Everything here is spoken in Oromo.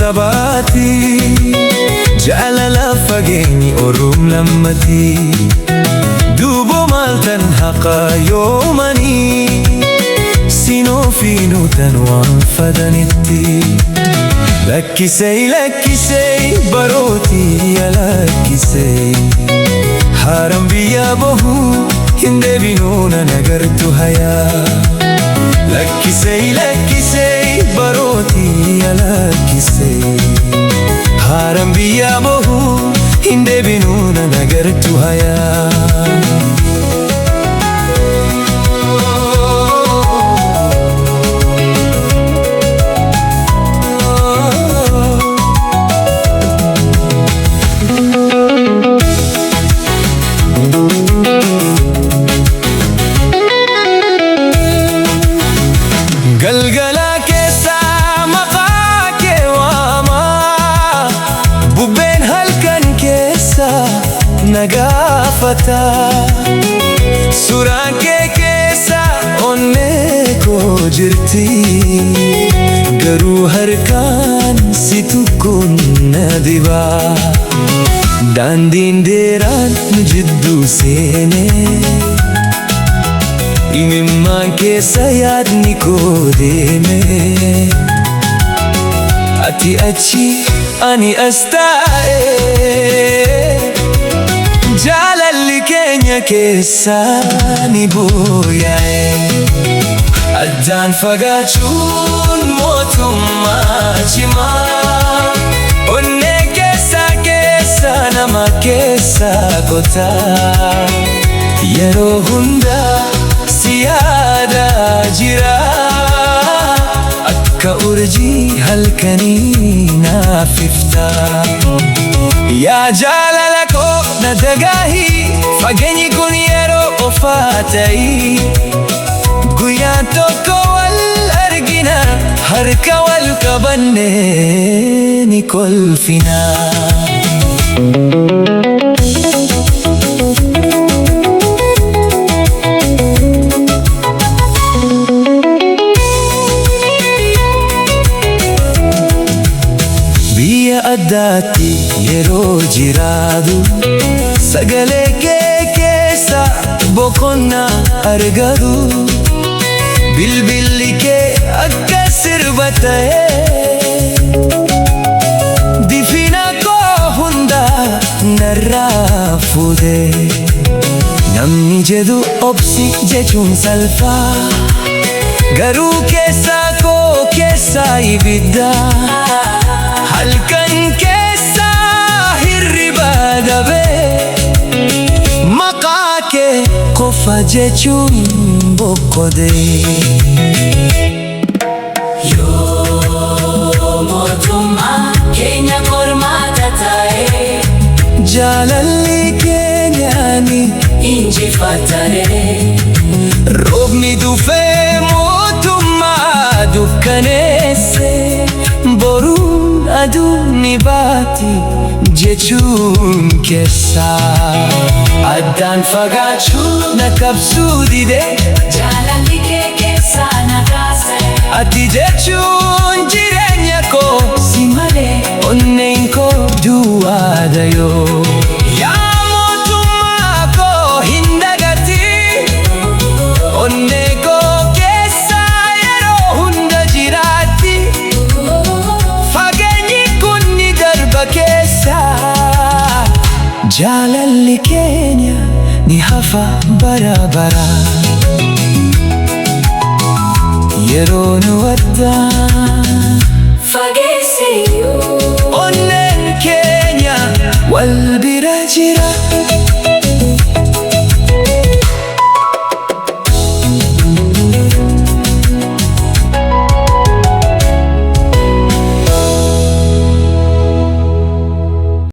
dabaati jaalala fageenyi oruum lammati duuboo maaltan haqaa yoomanii sinoo fiinuutan waan fadanitti lakkisey barootii lakkisey haaram biyyaa bahuu hin deebinuu nan agartu hayaa lakkisey barootii lakkisey haaram biyyaa bahuu hin deebinuu nan agartu hayaa galgala keessa maqaa kee waamaa bubbeen halkan keessa nagaafata suuraan kee keessa onnee koo jirti garuu harkaan si tukkuun na dibaa daandiin dheeraan nu jidduu seenee imimmaan keessa yaadni koo deeme ati achi ani as taa'e jaalalli keenya keessa ni booya'e addaan fagaachuun mootummaa cimaa onnee keessa nama keessa qotaa yeroo hundaa siyaada jira akka urjii halkanii naaf ifta yaa jaalala koo na dhagaahi fageenyi kun yeroo ofaa ta'i guyyaan tokko wal argina harka wal qabannee ni kolfina addaatti yeroo jiraadu sagalee kee keessa boqonnaa argatu bilbilli kee akka sirba ta'ee difina koo hundaa narraa fuudhee namni jedhu obsi jechuun salphaa garuu keessa koo keessa ibidda halkan keessa hirriba dhabee maqaa kee qofa jechuun boqqodee yoo mootummaa keenya qormaata ta'e jaalalli keenyaani injifatare roobni dhufee mootummaa dukkaneesse boruu aduun baati jechuun keessa addaan fagaachuu na qabsuu dide jaalalli kee keessa na kaase ati jechuun jireenya koo si malee onneen koo duwwaadha yoo yaa mootummaa koo hin dagati onnee koo keessa yeroo hunda jiraatti keessa jaalalli keenya ni hafa bara bara yeroo nu addaan fageesse onneen keenya wal bira jira